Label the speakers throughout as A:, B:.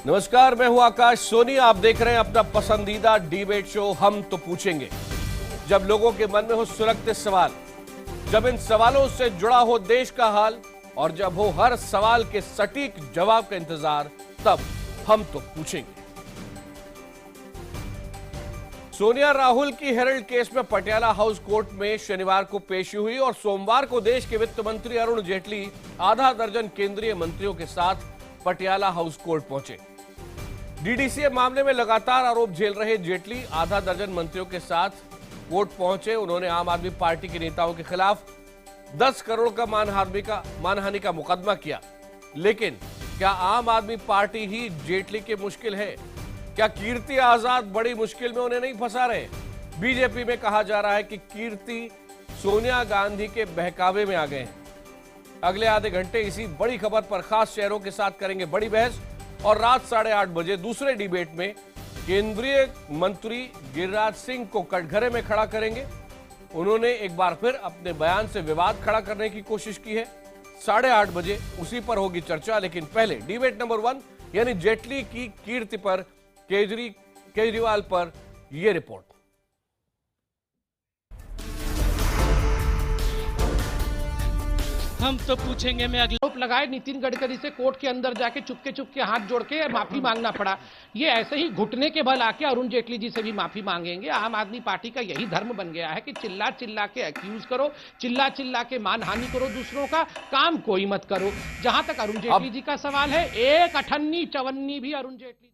A: नमस्कार, मैं हूं आकाश सोनी। आप देख रहे हैं अपना पसंदीदा डिबेट शो हम तो पूछेंगे। जब लोगों के मन में हो सुलगते सवाल, जब इन सवालों से जुड़ा हो देश का हाल और जब हो हर सवाल के सटीक जवाब का इंतजार, तब हम तो पूछेंगे। सोनिया राहुल की हेरल्ड केस में पटियाला हाउस कोर्ट में शनिवार को पेशी हुई और सोमवार को देश के वित्त मंत्री अरुण जेटली आधा दर्जन केंद्रीय मंत्रियों के साथ पटियाला हाउस कोर्ट पहुंचे। डीडीसीए मामले में लगातार आरोप झेल रहे जेटली आधा दर्जन मंत्रियों के साथ कोर्ट पहुंचे। उन्होंने आम आदमी पार्टी के नेताओं के खिलाफ 10 करोड़ का मानहानि का मुकदमा किया। लेकिन क्या आम आदमी पार्टी ही जेटली की मुश्किल है? क्या कीर्ति आजाद बड़ी मुश्किल में उन्हें नहीं फंसा रहे? बीजेपी में कहा जा रहा है कि कीर्ति सोनिया गांधी के बहकावे में आ गए हैं। अगले आधे घंटे इसी बड़ी खबर पर खास चेहरों के साथ करेंगे बड़ी बहस और रात 8:30 बजे दूसरे डिबेट में केंद्रीय मंत्री गिरिराज सिंह को कटघरे में खड़ा करेंगे। उन्होंने एक बार फिर अपने बयान से विवाद खड़ा करने की कोशिश की है। 8:30 बजे उसी पर होगी चर्चा। लेकिन पहले डिबेट नंबर 1 यानी जेटली की कीर्ति पर केजरीवाल पर यह रिपोर्ट।
B: हम तो पूछेंगे में अगले
C: आरोप लगाए नितिन गडकरी से कोर्ट के अंदर जाके चुपके चुपके हाथ जोड़ के माफी मांगना पड़ा। ये ऐसे ही घुटने के बल आके अरुण जेटली जी से भी माफी मांगेंगे। आम आदमी पार्टी का यही धर्म बन गया है कि चिल्ला चिल्ला के अक्यूज करो, चिल्ला चिल्ला के मानहानि करो दूसरों का, काम कोई मत करो। जहां तक अरुण जेटली जी का सवाल है, एक अठन्नी चवन्नी भी अरुण जेटली।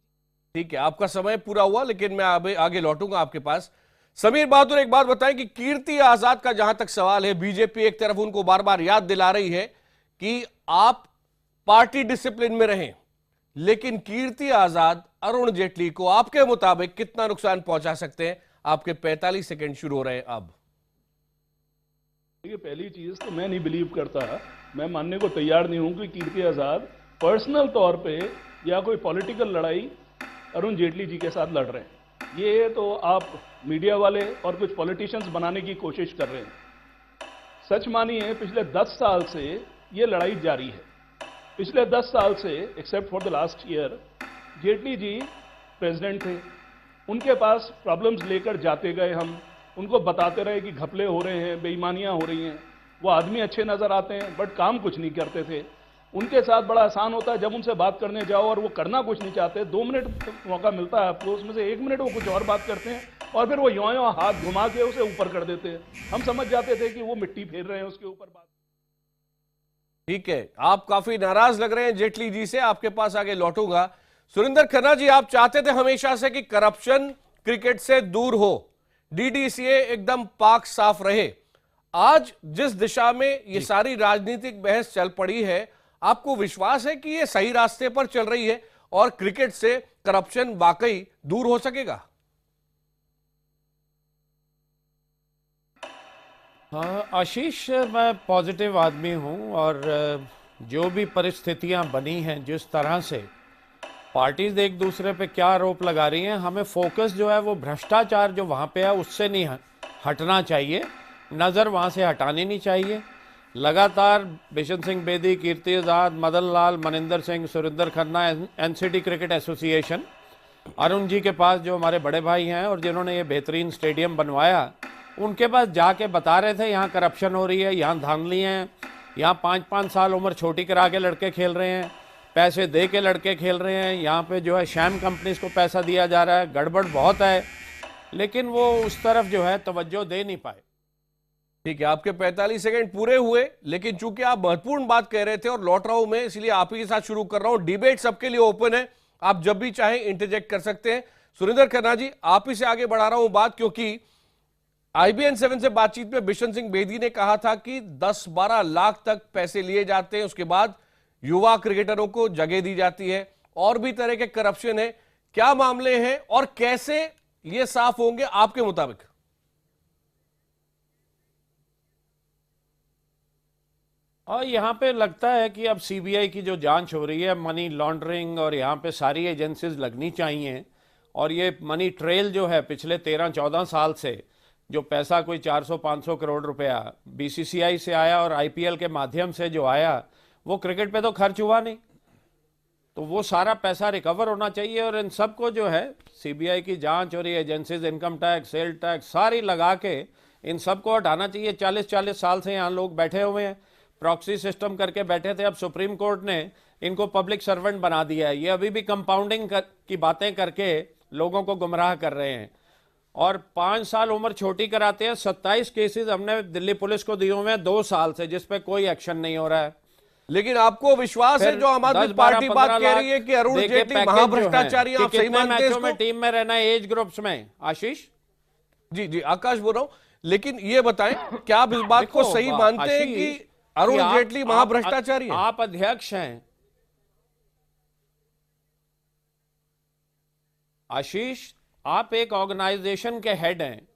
A: ठीक है, आपका समय पूरा हुआ, लेकिन मैं आगे लौटूंगा आपके पास। समीर बहादुर, एक बात बताएं कि कीर्ति आजाद का जहां तक सवाल है, बीजेपी एक तरफ उनको बार बार याद दिला रही है कि आप पार्टी डिसिप्लिन में रहें, लेकिन कीर्ति आजाद अरुण जेटली को आपके मुताबिक कितना नुकसान पहुंचा सकते हैं? आपके 45 सेकंड शुरू हो रहे हैं अब।
D: देखिए, पहली चीज तो मैं नहीं बिलीव करता, मैं मानने को तैयार नहीं हूं कि कीर्ति आजाद पर्सनल तौर पे या कोई पॉलिटिकल लड़ाई अरुण जेटली जी के साथ लड़ रहे हैं। ये तो आप मीडिया वाले और कुछ पॉलिटिशियंस बनाने की कोशिश कर रहे हैं। सच मानिए, पिछले 10 साल से ये लड़ाई जारी है। पिछले 10 साल से except for the last year Jaitley ji president थे, उनके पास प्रॉब्लम्स लेकर जाते गए, हम उनको बताते रहे कि घपले हो रहे हैं, बेईमानियां हो रही हैं। वो आदमी अच्छे नजर आते हैं बट काम कुछ नहीं करते थे। उनके साथ बड़ा आसान होता है, जब उनसे बात करने जाओ और वो करना कुछ नहीं चाहते, 2 मिनट मौका मिलता है आपको, उसमें से 1 मिनट वो कुछ और बात करते हैं और फिर वो यों हाथ घुमा के उसे ऊपर कर देते हैं। हम समझ जाते थे कि वो मिट्टी फेर रहे हैं उसके ऊपर बात।
A: ठीक है, आप काफी नाराज लग रहे हैं जेटली जी से, आपके पास आगे लौटूंगा। सुरेंद्र खन्ना जी, आप चाहते थे हमेशा से कि करप्शन क्रिकेट से दूर हो, डीडीसीए एकदम पाक साफ रहे। आज जिस दिशा में ये सारी राजनीतिक बहस चल पड़ी है, आपको विश्वास है कि ये सही रास्ते पर चल रही है और क्रिकेट से करप्शन वाकई दूर हो सकेगा?
E: हाँ आशीष, मैं पॉजिटिव आदमी हूँ और जो भी परिस्थितियाँ बनी हैं, जिस तरह से पार्टीज एक दूसरे पे क्या आरोप लगा रही हैं, हमें फोकस जो है वो भ्रष्टाचार जो वहाँ पे है उससे नहीं हटना चाहिए, नज़र वहाँ से हटानी नहीं चाहिए। लगातार Bishan Singh Bedi, Kirti Azad, Madan Lal, Maninder Singh, Surendra Khanna, NCT cricket association, Arun ji के पास जो हमारे बड़े भाई हैं और जिन्होंने ये बेहतरीन स्टेडियम बनवाया, उनके पास जाके बता रहे थे यहाँ करप्शन हो रही है, यहाँ धांधली हैं, यहाँ 5-5 साल उम्र छोटी करा के लड़के खेल रहे हैं, पैसे दे के लड़के खेल रहे हैं, यहाँ पे जो है शैम कंपनीज को पैसा दिया जा रहा है, गड़बड़ बहुत है। लेकिन वो उस तरफ जो है तवज्जो दे नहीं पाए।
A: ठीक है, आपके 45 सेकंड पूरे हुए, लेकिन चूंकि आप महत्वपूर्ण बात कह रहे थे और लौट रहा हूं मैं, इसलिए आप ही के साथ शुरू कर रहा हूं। डिबेट सबके लिए ओपन है, आप जब भी चाहें इंटरजेक्ट कर सकते हैं। सुरेंद्र खन्ना जी, आप ही से आगे बढ़ा रहा हूं बात, क्योंकि IBN 7 से बातचीत में बिशन सिंह बेदी ने कहा था कि 10-12 लाख तक पैसे लिए जाते हैं, उसके बाद युवा क्रिकेटरों को जगह दी जाती है, और भी तरह के करप्शन है। क्या मामले हैं और कैसे ये साफ होंगे आपके मुताबिक?
E: और यहाँ पे लगता है कि अब सीबीआई की जो जांच हो रही है, मनी लॉन्ड्रिंग, और यहाँ पे सारी एजेंसीज लगनी चाहिए। और ये मनी ट्रेल जो है पिछले 13-14 साल से, जो पैसा कोई 400-500 करोड़ रुपया बीसीसीआई से आया और आईपीएल के माध्यम से जो आया, वो क्रिकेट पे तो खर्च हुआ नहीं। तो वो सारा पैसा रिकवर होना चाहिए और इन सबको जो है सीबीआई की जांच और ये agencies, income tax, sale tax सारी लगा के इन सबको हटाना चाहिए। 40-40 साल से यहाँ लोग बैठे हुए हैं, प्रॉक्सी सिस्टम करके बैठे थे। अब सुप्रीम कोर्ट ने इनको पब्लिक सर्वेंट बना दिया है। ये अभी भी कंपाउंडिंग की बातें करके लोगों को गुमराह कर रहे हैं और 5 साल उम्र छोटी कराते हैं। 27 केसेस हमने दिल्ली पुलिस को दिए हुए हैं 2 साल से, जिस पे कोई एक्शन नहीं हो रहा है।
A: लेकिन आपको विश्वास है जो आम आदमी पार्टी बात कह रही है कि अरुण जेटली महाभ्रष्टाचारी, आप सही मानते हैं इसको?
E: टीम में रहना है एज ग्रुप्स में। आशीष
A: जी जी, आकाश बोल रहा हूं। लेकिन ये बताएं, क्या आप इस बात को सही मानते हैं कि अरुण जेटली महाभ्रष्टाचारी है?
E: आप अध्यक्ष हैं आशीष, आप एक ऑर्गेनाइजेशन के हेड हैं।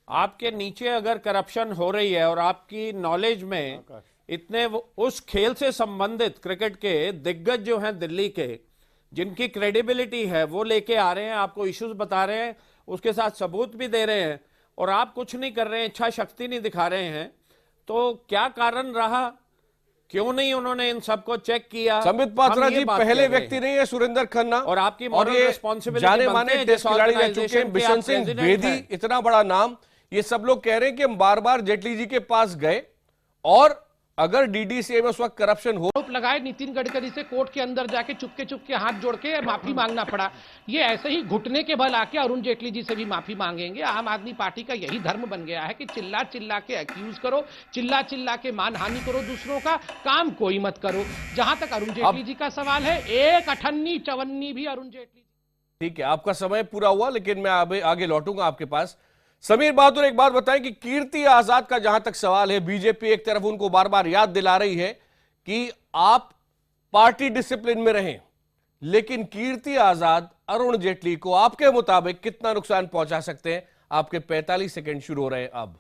E: आपके नीचे अगर करप्शन हो रही है और आपकी नॉलेज में इतने उस खेल से संबंधित क्रिकेट के दिग्गज जो हैं दिल्ली के, जिनकी क्रेडिबिलिटी है, वो लेके आ रहे हैं, आपको इश्यूज बता रहे हैं, उसके साथ सबूत भी दे रहे हैं और आप कुछ नहीं कर रहे हैं, इच्छा शक्ति नहीं दिखा रहे हैं, तो क्या कारण रहा? क्यों नहीं उन्होंने इन सबको चेक किया?
A: संबित पात्रा जी पहले व्यक्ति नहीं है, सुरेंद्र खन्ना,
E: और आपकी मॉरल रिस्पॉन्सिबिलिटी
A: जाने माने टेस्ट खिलाड़ी रह चुके हैं, बिशन सिंह बेदी, इतना बड़ा नाम। ये सब लोग कह रहे हैं कि हम बार बार जेटली जी के पास गए और अगर डीडीसीए में उस वक्त करप्शन हो,
C: आरोप लगाए नितिन गडकरी से कोर्ट के अंदर जाके चुपके चुपके हाथ जोड़ के माफी मांगना पड़ा। ये ऐसे ही घुटने के बल आके अरुण जेटली जी से भी माफी मांगेंगे। आम आदमी पार्टी का यही धर्म बन गया है कि चिल्ला चिल्ला के अक्यूज करो, चिल्ला चिल्ला के मानहानि करो दूसरों का, काम कोई मत करो। जहां तक अरुण जेटली जी का सवाल है, एक अठन्नी चवन्नी भी अरुण जेटली।
A: ठीक है, आपका समय पूरा हुआ, लेकिन मैं आगे लौटूंगा आपके पास। समीर बहादुर, एक बात बताएं कि कीर्ति आजाद का जहां तक सवाल है, बीजेपी एक तरफ उनको बार बार याद दिला रही है कि आप पार्टी डिसिप्लिन में रहें, लेकिन कीर्ति आजाद अरुण जेटली को आपके मुताबिक कितना नुकसान पहुंचा सकते हैं? आपके 45 सेकंड शुरू हो रहे हैं अब।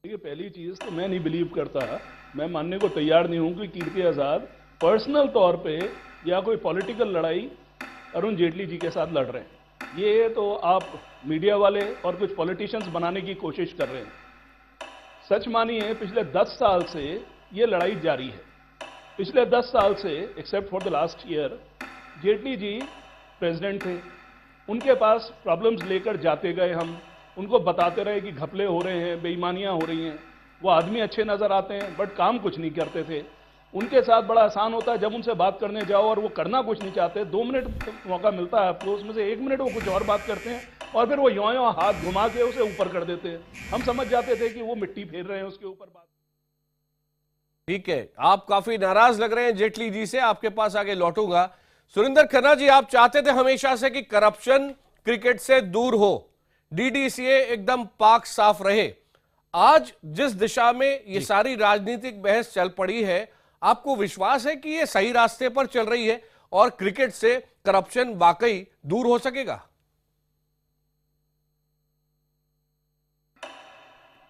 D: देखिए, पहली चीज तो मैं नहीं बिलीव करता, मैं मानने को तैयार नहीं हूं कि कीर्ति आजाद पर्सनल तौर पे या कोई पॉलिटिकल लड़ाई अरुण जेटली जी के साथ लड़ रहे हैं। ये तो आप मीडिया वाले और कुछ पॉलिटिशियंस बनाने की कोशिश कर रहे हैं। सच मानिए, पिछले 10 साल से ये लड़ाई जारी है। पिछले 10 साल से, except for the last year, Jaitley ji president थे, उनके पास प्रॉब्लम्स लेकर जाते गए हम, उनको बताते रहे कि घपले हो रहे हैं, बेईमानियां हो रही हैं। वो आदमी अच्छे नजर आते हैं बट काम कुछ नहीं करते थे। उनके साथ बड़ा आसान होता है, जब उनसे बात करने जाओ और वो करना कुछ नहीं चाहते, 2 मिनट मौका मिलता है आपको, उसमें से 1 मिनट वो कुछ और बात करते हैं और फिर वो यों हाथ घुमा के उसे ऊपर कर देते हैं। हम समझ जाते थे कि वो मिट्टी फेर रहे हैं उसके ऊपर बात।
A: ठीक है, आप काफी नाराज लग रहे हैं जेटली जी से, आपके पास आगे लौटूंगा। सुरेंद्र खन्ना जी, आप चाहते थे हमेशा से कि करप्शन क्रिकेट से दूर हो, डीडीसीए एकदम पाक साफ रहे। आज जिस दिशा में ये सारी राजनीतिक बहस चल पड़ी है, आपको विश्वास है कि ये सही रास्ते पर चल रही है और क्रिकेट से करप्शन वाकई दूर हो सकेगा?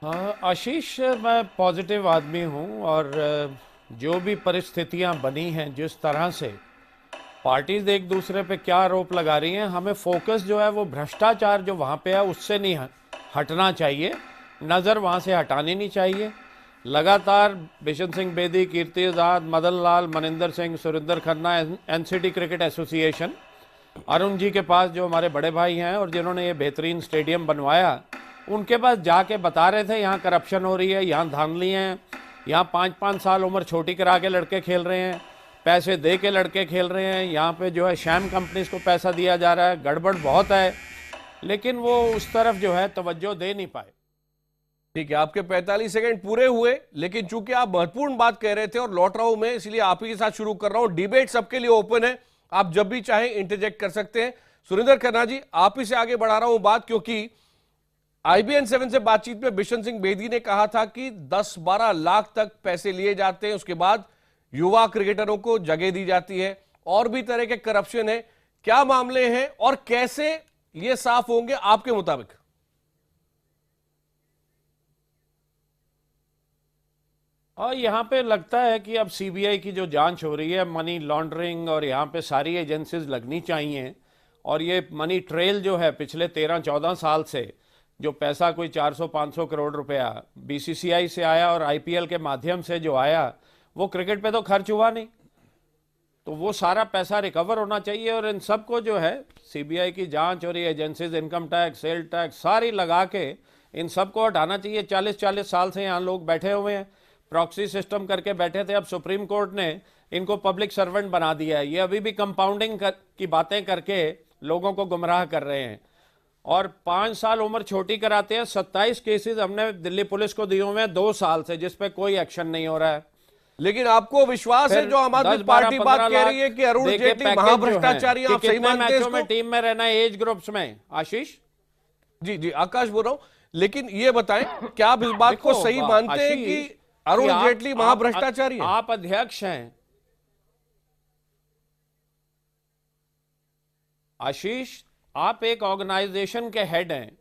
E: हाँ आशीष, मैं पॉजिटिव आदमी हूं और जो भी परिस्थितियां बनी हैं, जिस तरह से पार्टीज एक दूसरे पे क्या आरोप लगा रही हैं, हमें फोकस जो है वो भ्रष्टाचार जो वहाँ पे है उससे नहीं हटना चाहिए, नज़र वहाँ से हटानी नहीं चाहिए। लगातार Bishan Singh Bedi, Kirti Azad, Madan Lal, Maninder Singh, Surendra Khanna, NCT cricket association, Arun ji के पास जो हमारे बड़े भाई हैं और जिन्होंने ये बेहतरीन स्टेडियम बनवाया, उनके पास जाके बता रहे थे यहाँ करप्शन हो रही है, यहाँ धांधली हैं, यहाँ 5-5 साल उम्र छोटी करा के लड़के खेल रहे हैं, पैसे दे के लड़के खेल रहे हैं, यहाँ पे जो है शैम कंपनीज को पैसा दिया जा रहा है, गड़बड़ बहुत है, लेकिन वो उस तरफ जो है तवज्जो दे नहीं पाए।
A: ठीक है, आपके 45 सेकंड पूरे हुए, लेकिन चूंकि आप महत्वपूर्ण बात कह रहे थे और लौट रहा हूं मैं, इसलिए आप ही के साथ शुरू कर रहा हूं। डिबेट सबके लिए ओपन है, आप जब भी चाहें इंटरजेक्ट कर सकते हैं। सुरेंद्र खन्ना जी, आप ही से आगे बढ़ा रहा हूं बात, क्योंकि IBN 7 से बातचीत में बिशन सिंह बेदी ने कहा था कि 10-12 लाख तक पैसे लिए जाते हैं, उसके बाद युवा क्रिकेटरों को जगह दी जाती है, और भी तरह के करप्शन है। क्या मामले हैं और कैसे ये साफ होंगे आपके मुताबिक?
E: और यहाँ पे लगता है कि अब सीबीआई की जो जांच हो रही है, मनी लॉन्ड्रिंग, और यहाँ पे सारी एजेंसीज लगनी चाहिए, और ये मनी ट्रेल जो है पिछले 13-14 साल से जो पैसा कोई 400-500 करोड़ रुपया बीसीसीआई से आया और आईपीएल के माध्यम से जो आया, वो क्रिकेट पे तो खर्च हुआ नहीं। तो वो सारा पैसा रिकवर होना चाहिए। और इन सबको जो है सीबीआई की जांच और ये agencies, income tax, sale tax सारी लगा के इन सबको हटाना चाहिए। 40-40 साल से यहाँ लोग बैठे हुए हैं, प्रॉक्सी सिस्टम करके बैठे थे। अब सुप्रीम कोर्ट ने इनको पब्लिक सर्वेंट बना दिया है। ये अभी भी कंपाउंडिंग की बातें करके लोगों को गुमराह कर रहे हैं और 5 साल उम्र छोटी कराते हैं। 27 केसेस हमने दिल्ली पुलिस को दिए हुए हैं 2 साल से, जिस पे कोई एक्शन नहीं हो रहा है।
A: लेकिन आपको विश्वास है जो आम आदमी पार्टी बात कह रही है कि अरुण जेटली महाभ्रष्टाचारी, आप सही मानते हैं इसको?
E: टीम में रहना है एज ग्रुप्स में। आशीष
A: जी जी, आकाश बोल रहा हूं। लेकिन ये बताएं, क्या आप इस बात को सही मानते हैं कि अरुण जेटली महाभ्रष्टाचारी है?
E: आप अध्यक्ष हैं आशीष, आप एक ऑर्गेनाइजेशन के हेड हैं।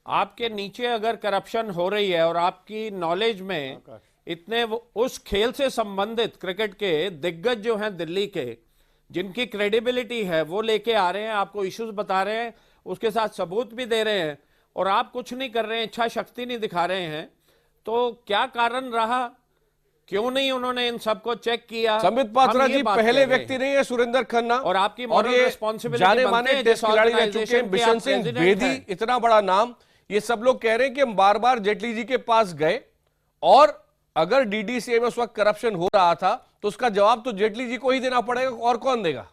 E: आपके नीचे अगर करप्शन हो रही है और आपकी नॉलेज में इतने उस खेल से संबंधित क्रिकेट के दिग्गज जो हैं दिल्ली के, जिनकी क्रेडिबिलिटी है, वो लेके आ रहे हैं, आपको इश्यूज बता रहे हैं, उसके साथ सबूत भी दे रहे हैं, और आप कुछ नहीं कर रहे हैं, इच्छा शक्ति नहीं दिखा रहे हैं, तो क्या कारण रहा? क्यों नहीं उन्होंने इन सबको चेक किया?
A: संबित पात्रा जी पहले व्यक्ति नहीं है, सुरेंद्र खन्ना,
E: और आपकी मॉरल रिस्पांसिबिलिटी
A: जाने माने टेस्ट खिलाड़ी रह चुके हैं, बिशन सिंह बेदी, इतना बड़ा नाम। ये सब लोग कह रहे हैं कि हम बार बार जेटली जी के पास गए और अगर डीडीसीए में उस वक्त करप्शन हो रहा था तो उसका जवाब तो जेटली जी को ही देना पड़ेगा, और कौन देगा?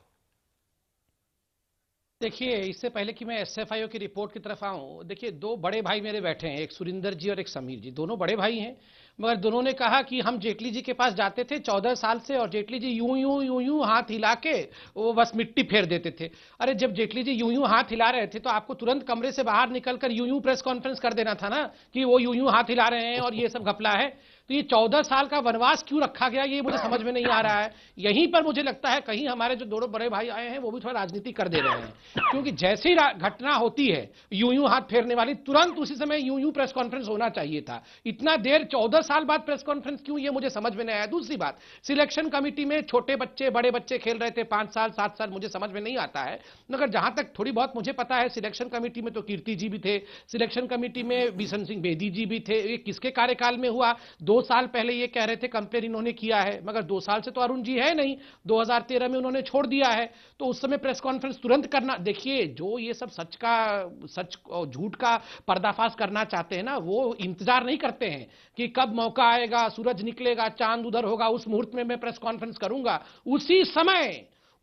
C: देखिए, इससे पहले कि मैं एसएफआईओ की रिपोर्ट की तरफ आऊं, देखिए 2 बड़े भाई मेरे बैठे हैं, एक सुरिंदर जी और एक समीर जी, दोनों बड़े भाई हैं। मगर दोनों ने कहा कि हम जेटली जी के पास जाते थे 14 साल से और जेटली जी यूं यूं यूं यूं हाथ हिला के वो बस मिट्टी फेर देते थे। अरे जब जेटली जी यूं यूं हाथ हिला रहे थे तो आपको तुरंत कमरे से बाहर निकलकर यूं यूं प्रेस कॉन्फ्रेंस कर देना था ना कि वो यूं यूं हाथ हिला रहे हैं और ये सब घपला है। तो ये 14 साल का वनवास क्यों रखा गया, ये मुझे समझ में नहीं आ रहा है। यहीं पर मुझे लगता है कहीं हमारे जो दोनों बड़े भाई आए हैं वो भी थोड़ा राजनीति कर दे रहे हैं, क्योंकि जैसी घटना होती है यूं यूं हाथ फेरने वाली, तुरंत उसी समय यूं यूं प्रेस कॉन्फ्रेंस होना चाहिए था। इतना देर 14 साल बाद प्रेस कॉन्फ्रेंस क्यों, ये मुझे समझ में नहीं आया। दूसरी बात, सिलेक्शन कमेटी में छोटे बच्चे बड़े बच्चे खेल रहे थे 5 साल 7 साल, मुझे समझ में नहीं आता है। मगर जहां तक थोड़ी बहुत मुझे पता है, सिलेक्शन कमेटी में तो कीर्ति जी भी थे, सिलेक्शन कमेटी में बिशन सिंह बेदी जी भी थे। ये किसके कार्यकाल में हुआ? 2 साल पहले ये कह रहे थे कंप्लेन इन्होंने किया है, मगर 2 साल से तो अरुण जी है नहीं, 2013 में उन्होंने छोड़ दिया है। तो उस समय प्रेस कॉन्फ्रेंस तुरंत करना। देखिए, जो ये सब सच और झूठ का पर्दाफाश करना चाहते हैं ना, वो इंतजार नहीं करते हैं कि कब मौका आएगा, सूरज निकलेगा, चांद उधर होगा, उस मुहूर्त में मैं प्रेस कॉन्फ्रेंस करूंगा।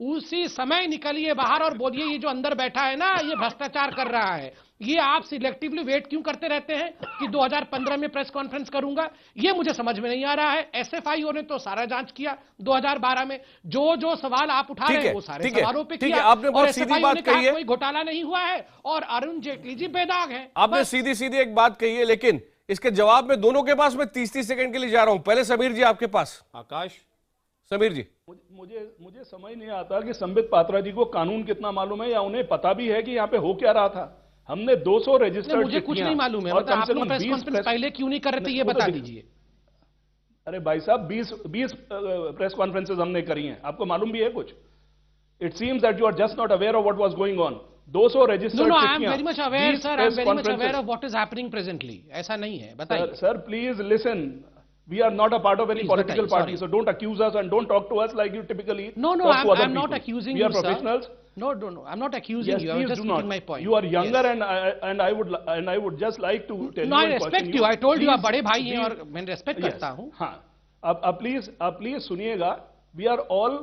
C: उसी समय निकलिए बाहर और बोलिए ये जो अंदर बैठा है ना, ये भ्रष्टाचार कर रहा है। ये आप सिलेक्टिवली वेट क्यों करते रहते हैं कि 2015 में प्रेस कॉन्फ्रेंस करूंगा? ये मुझे समझ में नहीं आ रहा है। एसएफआईओ ने तो सारा जांच किया 2012 में, जो सवाल आप उठा रहे हैं वो सारे सवालों पे किया।
A: आपने बहुत सीधी बात कही है,
C: कोई घोटाला नहीं हुआ है और अरुण जेटली जी बेदाग हैं।
A: आपने सीधी एक बात कही है, लेकिन इसके जवाब में दोनों के पास मैं 30 सेकंड के लिए जा रहा हूं। पहले समीर जी आपके पास।
E: आकाश,
A: समीर जी,
D: मुझे समझ नहीं आता कि संबित पात्रा जी को कानून कितना मालूम है, या उन्हें पता भी है कि यहाँ पे हो क्या रहा था। हमने 200 रजिस्टर्ड,
C: मुझे कुछ नहीं मालूम है, मतलब आप लोग प्रेस कॉन्फ्रेंस पहले क्यों नहीं कर रहे थे, ये बता दीजिए।
D: अरे भाई साहब, 20 प्रेस कॉन्फ्रेंसेस हमने करी हैं, आपको मालूम भी है कुछ? It seems that you are just not aware of what was going on. 200 registered,
C: no, I am very much aware sir, I am very much aware of what is happening presently. ऐसा नहीं है, बताइए
D: सर। Please listen, we are not a part of any political party, so don't accuse us and don't talk to us like you typically
C: no
D: talk to other
C: I'm
D: people.
C: not accusing
D: we
C: you,
D: are professionals.
C: No, I'm not accusing
D: yes,
C: you. I'm just making my point.
D: You are younger, yes. and I would just like to tell
C: no,
D: you.
C: I respect you. I told you आप बड़े भाई हैं और मैं respect करता हूँ।
D: हाँ, अब please सुनिएगा। We are all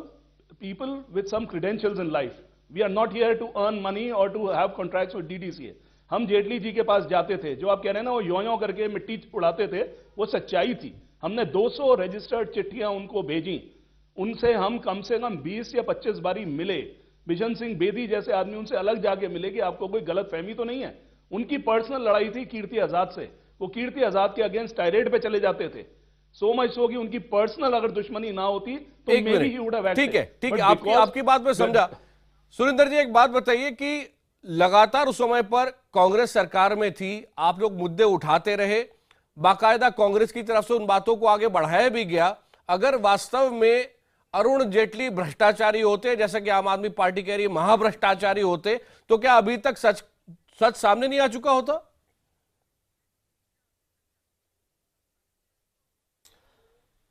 D: people with some credentials in life. We are not here to earn money or to have contracts with DDCA. हम जेटली जी के पास जाते थे, जो आप कह रहे हैं ना वो यों करके मिट्टी उड़ाते थे, वो सच्चाई थी। हमने 200 रजिस्टर्ड चिट्ठियां उनको भेजी, उनसे हम कम से कम 20 या 25 बारी मिले। बिशन सिंह बेदी जैसे आदमी उनसे अलग जाके मिले कि आपको कोई गलत फहमी तो नहीं है। उनकी पर्सनल लड़ाई थी कीर्ति आजाद से, वो कीर्ति आजाद के अगेंस्ट टायरेट पे चले जाते थे। सो मच सो कि उनकी पर्सनल अगर दुश्मनी ना होती तो मेरी ही वुड हैव एक्टेड।
A: ठीक है, आपकी बात में समझा। सुरेंद्र जी, एक बात बताइए कि लगातार उस समय पर कांग्रेस सरकार में थी, आप लोग मुद्दे उठाते रहे, बाकायदा कांग्रेस की तरफ से उन बातों को आगे बढ़ाया भी गया। अगर वास्तव में अरुण जेटली भ्रष्टाचारी होते, जैसा कि आम आदमी पार्टी कह रही है महाभ्रष्टाचारी होते, तो क्या अभी तक सच सामने नहीं आ चुका होता?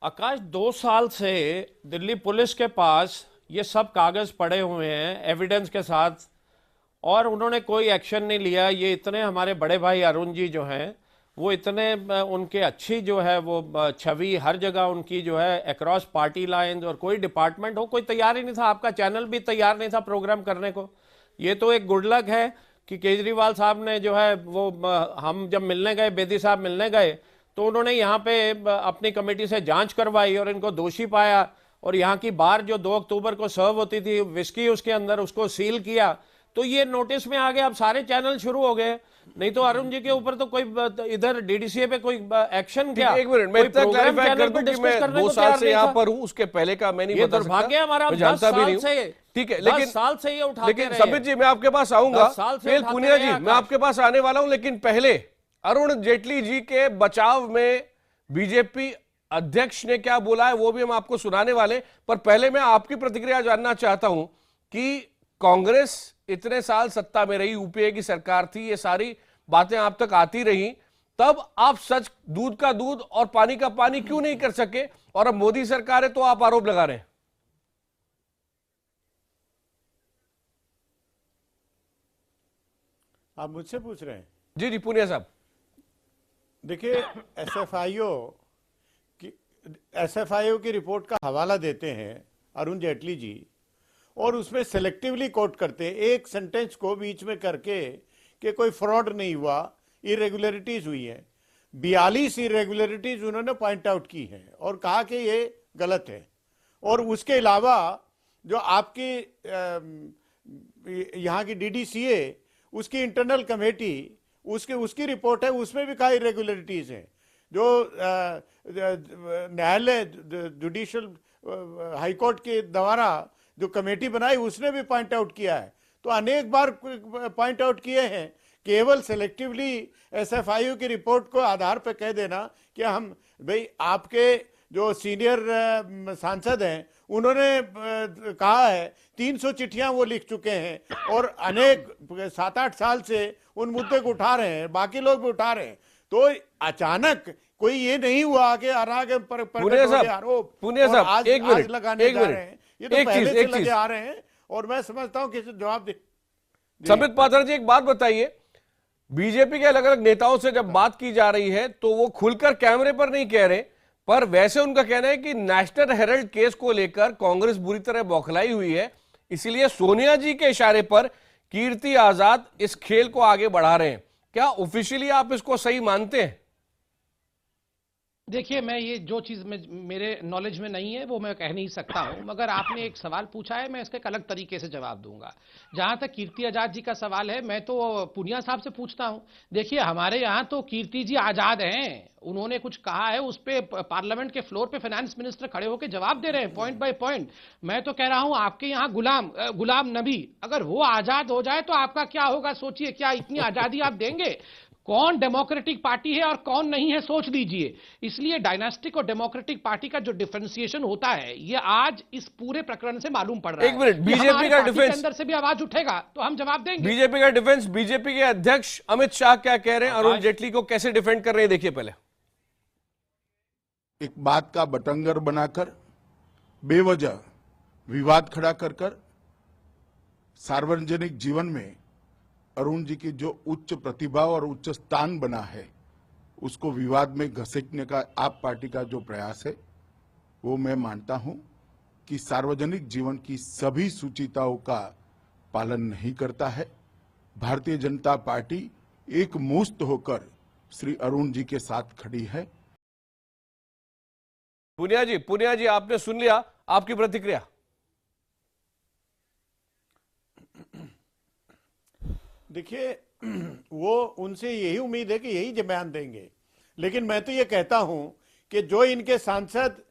E: आकाश, 2 साल से दिल्ली पुलिस के पास ये सब कागज पड़े हुए हैं एविडेंस के साथ, और उन्होंने कोई एक्शन नहीं लिया। ये इतने हमारे बड़े भाई अरुण जी जो हैं वो इतने उनके अच्छी जो है वो छवि हर जगह उनकी जो है अक्रॉस पार्टी लाइंस, और कोई डिपार्टमेंट हो कोई तैयार ही नहीं था, आपका चैनल भी तैयार नहीं था प्रोग्राम करने को। ये तो एक गुड लक है कि केजरीवाल साहब ने जो है वो हम जब मिलने गए, बेदी साहब मिलने गए, तो उन्होंने यहाँ पे अपनी कमेटी से जांच करवाई और इनको दोषी पाया, और यहाँ की बार जो 2 अक्टूबर को सर्व होती थी विस्की उसके अंदर, उसको सील किया। तो ये नोटिस में आ गया, अब सारे चैनल शुरू हो गए। नहीं तो अरुण जी के ऊपर तो कोई इधर डीडीसीए पे कोई एक्शन क्या?
A: एक मिनट, मैं इतना क्लैरिफाई कर दूं कि मैं 2 साल से यहाँ पर हूँ, उसके पहले का मैं नहीं बता सकता।
E: ये दुर्भाग्य हमारा,
A: मैं जानता भी नहीं हूँ। ठीक है, लेकिन
E: 10 साल से ये उठाते
A: लेकिन
E: रहे।
A: संबित जी मैं आपके पास आऊंगा, फिर पुनिया जी मैं आपके पास आने वाला हूं, लेकिन पहले अरुण जेटली जी के बचाव में बीजेपी अध्यक्ष ने क्या बोला है वो भी हम आपको सुनाने वाले। पर पहले मैं आपकी प्रतिक्रिया जानना चाहता हूं कि कांग्रेस इतने साल सत्ता में रही, यूपीए की सरकार थी, ये सारी बातें आप तक आती रही, तब आप सच दूध का दूध और पानी का पानी क्यों नहीं कर सके, और अब मोदी सरकार है तो आप आरोप लगा रहे हैं?
B: आप मुझसे पूछ रहे हैं?
A: जी जी पुनिया साहब।
B: देखिए, एसएफआईओ की रिपोर्ट का हवाला देते हैं अरुण जेटली जी, और उसमें सेलेक्टिवली कोट करते हैं एक सेंटेंस को बीच में करके कि कोई फ्रॉड नहीं हुआ, इरेगुलरिटीज हुई है। 42 इरेगुलरिटीज उन्होंने पॉइंट आउट की है और कहा कि ये गलत है। और उसके अलावा जो आपकी यहाँ की डीडीसीए, उसकी इंटरनल कमेटी, उसकी रिपोर्ट है, उसमें भी कहा इरेगुलरिटीज हैं। जो न्यायालय जुडिशियल हाईकोर्ट के द्वारा जो कमेटी बनाई उसने भी पॉइंट आउट किया है। तो अनेक बार पॉइंट आउट किए हैं। केवल सेलेक्टिवली एसएफआईओ की रिपोर्ट को आधार पर कह देना कि हम भाई, आपके जो सीनियर सांसद हैं उन्होंने कहा है, 300 चिट्ठियां वो लिख चुके हैं और अनेक 7-8 साल से उन मुद्दे को उठा रहे हैं, बाकी लोग भी उठा रहे हैं। तो अचानक कोई ये नहीं हुआ कि आरोप आज लगाने जा रहे हैं। ये तो पहले से लगे आ रहे हैं और मैं समझता हूं कि जवाब दे।
A: संबित पात्रा जी एक बात बताइए, बीजेपी के अलग अलग नेताओं से जब बात की जा रही है तो वो खुलकर कैमरे पर नहीं कह रहे, पर वैसे उनका कहना है कि नेशनल हेराल्ड केस को लेकर कांग्रेस बुरी तरह बौखलाई हुई है, इसलिए सोनिया जी के इशारे पर कीर्ति आजाद इस खेल को आगे बढ़ा रहे हैं। क्या ऑफिशियली आप इसको सही मानते हैं?
C: देखिए, मैं ये जो चीज़ में मेरे नॉलेज में नहीं है वो मैं कह नहीं सकता हूं, मगर आपने एक सवाल पूछा है, मैं इसका एक अलग तरीके से जवाब दूंगा। जहां तक कीर्ति आजाद जी का सवाल है, मैं तो पुनिया साहब से पूछता हूं। देखिए, हमारे यहां तो कीर्ति जी आजाद हैं, उन्होंने कुछ कहा है उस पर पार्लियामेंट के फ्लोर पे फाइनेंस मिनिस्टर खड़े होकर जवाब दे रहे हैं पॉइंट बाय पॉइंट। मैं तो कह रहा हूं आपके यहाँ गुलाम नबी अगर वो आजाद हो जाए तो आपका क्या होगा, सोचिए। क्या इतनी आजादी आप देंगे? कौन डेमोक्रेटिक पार्टी है और कौन नहीं है सोच लीजिए। इसलिए डायनास्टिक और डेमोक्रेटिक पार्टी का जो डिफरेंशिएशन होता है ये आज इस पूरे प्रकरण से मालूम पड़ रहा है।
A: एक मिनट, बीजेपी का डिफेंस
C: अंदर से भी आवाज उठेगा तो हम जवाब देंगे।
A: बीजेपी का डिफेंस, बीजेपी के अध्यक्ष अमित शाह क्या कह रहे हैं, अरुण जेटली को कैसे डिफेंड कर रहे हैं, देखिए पहले।
F: एक बात का बतंगर बनाकर बेवजह विवाद खड़ा कर सार्वजनिक जीवन में अरुण जी की जो उच्च प्रतिभा और उच्च स्थान बना है उसको विवाद में घसीटने का आप पार्टी का जो प्रयास है वो मैं मानता हूं कि सार्वजनिक जीवन की सभी सूचिताओं का पालन नहीं करता है। भारतीय जनता पार्टी एक मुस्त होकर श्री अरुण जी के साथ खड़ी है।
A: पुनिया जी आपने सुन लिया, आपकी प्रतिक्रिया?
B: देखिए, वो उनसे यही उम्मीद है कि यही बयान देंगे, लेकिन मैं तो ये कहता हूं कि जो इनके सांसद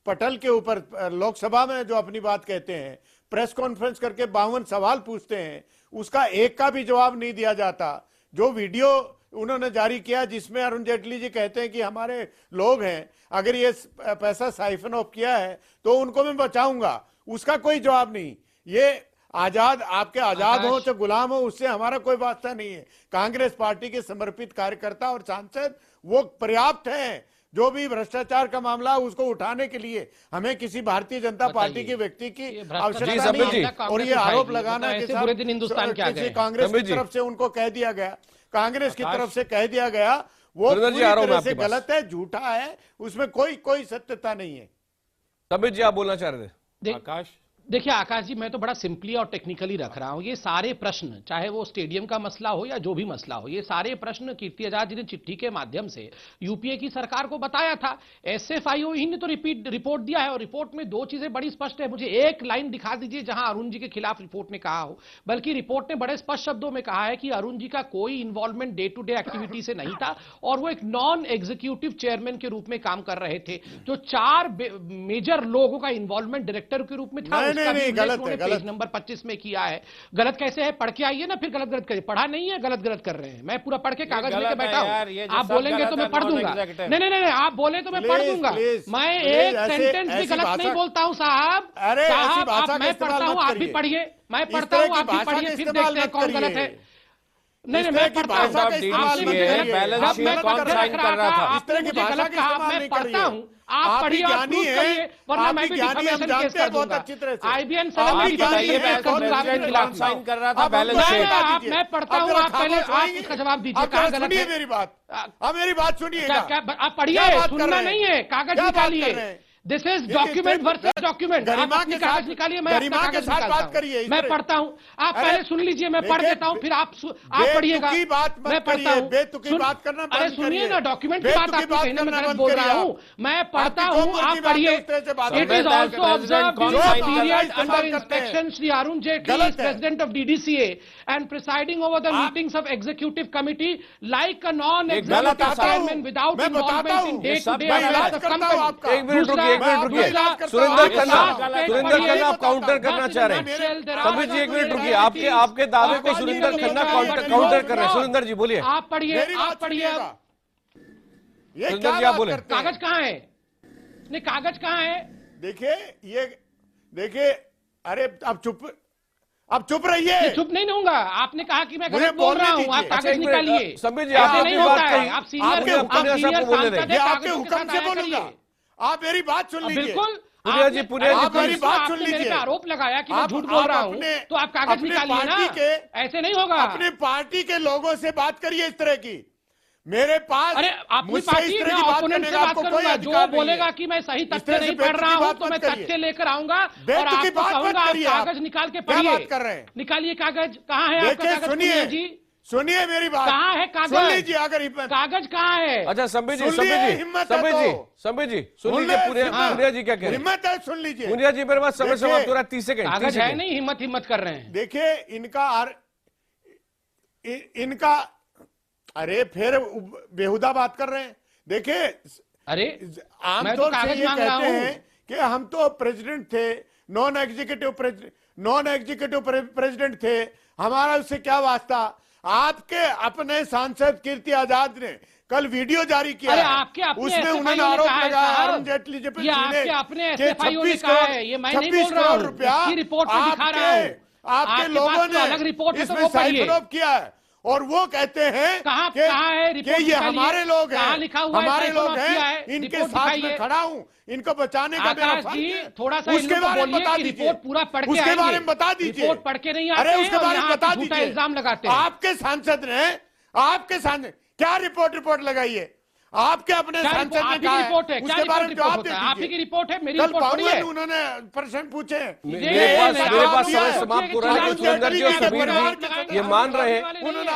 B: पटल के ऊपर लोकसभा में जो अपनी बात कहते हैं, प्रेस कॉन्फ्रेंस करके 52 सवाल पूछते हैं, उसका एक का भी जवाब नहीं दिया जाता। जो वीडियो उन्होंने जारी किया जिसमें अरुण जेटली जी कहते हैं कि हमारे लोग हैं, अगर ये पैसा साइफन ऑफ किया है तो उनको मैं बचाऊंगा, उसका कोई जवाब नहीं। ये आजाद, आपके आजाद हो चाहे गुलाम हो, उससे हमारा कोई वास्ता नहीं है। कांग्रेस पार्टी के समर्पित कार्यकर्ता और सांसद वो पर्याप्त हैं। जो भी भ्रष्टाचार का मामला है उसको उठाने के लिए हमें किसी भारतीय जनता पार्टी के व्यक्ति की आवश्यकता नहीं है। और ये आरोप लगाना कि
C: बुरे दिन हिंदुस्तान के आ
B: किसी
C: गए।
B: कांग्रेस की तरफ से उनको कह दिया गया, कांग्रेस की तरफ से कह दिया गया, वो पूरी तरह से गलत है, झूठा है, उसमें कोई सत्यता नहीं है।
A: संबित जी, आप बोलना चाह रहे थे।
E: आकाश,
C: देखिए आकाश जी, मैं तो बड़ा सिंपली और टेक्निकली रख रहा हूं। ये सारे प्रश्न, चाहे वो स्टेडियम का मसला हो या जो भी मसला हो, ये सारे प्रश्न कीर्ति आजाद जी ने चिट्ठी के माध्यम से यूपीए की सरकार को बताया था। एसएफआईओ ही ने तो रिपोर्ट दिया है, और रिपोर्ट में दो चीजें बड़ी स्पष्ट है। मुझे एक लाइन दिखा दीजिए जहां अरुण जी के खिलाफ रिपोर्ट ने कहा हो, बल्कि रिपोर्ट ने बड़े स्पष्ट शब्दों में कहा है कि अरुण जी का कोई involvement day to day activity से नहीं था, और वो एक नॉन एग्जीक्यूटिव चेयरमैन के रूप में काम कर रहे थे। जो 4 मेजर लोगों का इन्वॉल्वमेंट डायरेक्टर के रूप में था,
B: नहीं, गलत है,
C: पेज नंबर 25 में किया है। गलत कैसे है? पढ़ के आइए ना, फिर गलत करिए। पढ़ा नहीं है, गलत कर रहे हैं। मैं पूरा पढ़ के कागज लेके बैठा हूं, आप बोलेंगे तो मैं पढ़ दूंगा। नहीं, आप बोले तो मैं पढ़ दूंगा। मैं एक सेंटेंस भी गलत नहीं बोलता हूं साहब। साहब मैं पढ़ता हूं, आप भी पढ़िए। मैं पढ़ता हूं, आप भी पढ़िए, फिर देखते हैं कौन गलत है। नहीं, मैं पढ़ता हूं,
E: बैलेंस शीट कौन साइन कर रहा था?
B: इस तरह की भाषा का इस्तेमाल नहीं
C: पढ़ता हूं, आप पढ़िए और प्रूव करिए, वरना मैं भी डिफेमेशन केस कर दूंगा। आईबीएन
E: साइन कर रहा था बैलेंस शीट।
C: मैं पढ़ता हूं, आप पहले आप उसका जवाब दीजिए। कहां गलत है?
B: मेरी बात, अब मेरी बात सुनिए।
C: आप पढ़िए, सुनना नहीं है, कागज निकालिए। This is document versus document. आप अपनी कागज निकालिए, मैं अपना कागज निकालता हूं। मैं पढ़ता हूं, आप पहले सुन लीजिए, मैं पढ़ देता हूं, फिर आप पढ़िएगा। मैं पढ़ता हूं,
B: बेतुकी बात करना।
C: अरे सुनिए ना, डॉक्यूमेंट की बात आपको कहने में गलत बोल रहा हूं। मैं पढ़ता हूं, आप पढ़िए। It is also observed period under inspection Shri Arun Jaitley is president of DDCA and presiding over the meetings of executive committee like a non executive chairman without involvement in day to day affairs of company.
A: एक minute रुकिए। सुरेंद्र खन्ना, आप counter करना चाह रहे हैं। संबित जी, एक minute रुकिए। आपके दावे को सुरेंद्र खन्ना काउंटर कर रहे हैं। सुरेंद्र जी बोलिए।
C: आप पढ़िए, आप पढ़िए।
A: सुरेंद्र जी आप बोले।
C: कागज कहाँ है? नहीं, कागज कहाँ है?
B: देखिए, अरे अब चुप रहिए।
C: चुप नहीं रहूंगा। आपने कहा कि मैं गलत बोल रहा हूँ, आप कागज निकालिए।
A: संबित जी,
C: ऐसे नहीं होता है। आप सीनियर
B: आपके हुक्म से बोलूंगा। आप मेरी बात सुन लीजिए।
C: बिल्कुल।
A: पुनिया जी,
B: आप मेरी बात सुन लीजिए।
C: आरोप लगाया कि मैं झूठ बोल रहा हूँ, तो आप कागज निकालिए ना। ऐसे नहीं होगा।
B: अपने पार्टी के लोगों से बात करिए इस तरह की। मेरे पास,
C: अरे अपनी पार्टी में ओपोनेंट से बात करूंगा। जो बोलेगा कि मैं सही तथ्य नहीं पढ़ रहा हूँ, तो मैं तथ्य लेकर आऊंगा और आपको कहूंगा कागज निकाल के पढ़िए। निकालिए कागज। कहाँ है आपका कागज? जी
B: सुनिए मेरी बात।
C: कहाँ है कागज?
B: सुन लीजिए। अगर
C: कागज कहाँ है?
A: अच्छा संबित जी, सुन लीजिए पुनिया जी क्या कह रहे हैं।
B: हिम्मत है, सुन लीजिए।
A: पुनिया जी, मेरे पास समय समाप्त हो रहा है। 30 सेकंड।
C: कागज है नहीं, हिम्मत कर रहे हैं।
B: देखिए इनका अरे फिर बेहुदा बात कर रहे हैं। देखिए,
C: अरे
B: आमतौर से ये कहते हैं कि हम तो प्रेसिडेंट थे, नॉन एग्जीक्यूटिव प्रेसिडेंट थे, हमारा उससे क्या वास्ता। आपके अपने सांसद कीर्ति आजाद ने कल वीडियो जारी किया है, उसमें उन्होंने आरोप लगाया अरुण जेटली जी पे कि 26 करोड़ रुपया आपके लोगों ने इसमें साइड किया है। और वो कहते हैं कि ये हमारे लोग हैं, हमारे लोग हैं, इनके साथ में खड़ा हूं, इनको बचाने का मेरा फर्ज है।
C: थोड़ा सा
B: उसके बारे में बता दीजिए।
C: रिपोर्ट पूरा पढ़ के
B: उसके बारे में बता दीजिए।
C: रिपोर्ट पढ़ के नहीं आते।
B: अरे उसके बारे में बता दीजिए।
C: इल्जाम लगाते हैं।
B: आपके सांसद ने क्या रिपोर्ट लगाई है? आपके अपने सांसद ने कहा है, उसके बारे में जवाब दे दीजिए।
C: आपकी की रिपोर्ट है, मेरी रिपोर्ट थोड़ी है।
B: उन्होंने प्रश्न पूछे।
A: मेरे पास समय समाप्त हो रहा है। सुरेंद्र जी और सबीर जी ये मान रहे हैं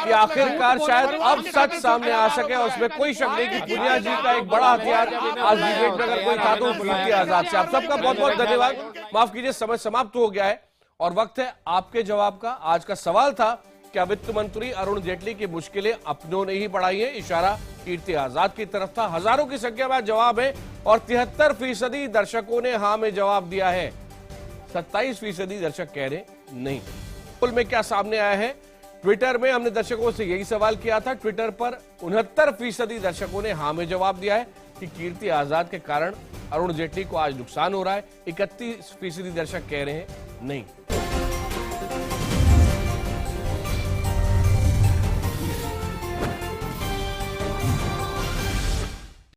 A: कि आखिरकार शायद अब सच सामने आ सके, और उसमें कोई शक नहीं कि पुनिया जी का एक बड़ा हथियार आज डिबेट में अगर कोई था तो कीर्ति आजाद से। आप सबका बहुत बहुत धन्यवाद। माफ कीजिए, समय समाप्त हो गया है और वक्त है आपके जवाब का। आज का सवाल था, क्या वित्त मंत्री अरुण जेटली की मुश्किलें अपनों ने ही बढ़ाई है? इशारा कीर्ति आजाद की तरफ था। हजारों की संख्या में जवाब है और 73% दर्शकों ने हां में जवाब दिया है। 27% दर्शक कह रहे नहीं। कुल में क्या सामने आया है? ट्विटर में हमने दर्शकों से यही सवाल किया था। ट्विटर पर 69% दर्शकों ने हां में जवाब दिया है कि कीर्ति आजाद के कारण अरुण जेटली को आज नुकसान हो रहा है। 31% दर्शक कह रहे हैं नहीं।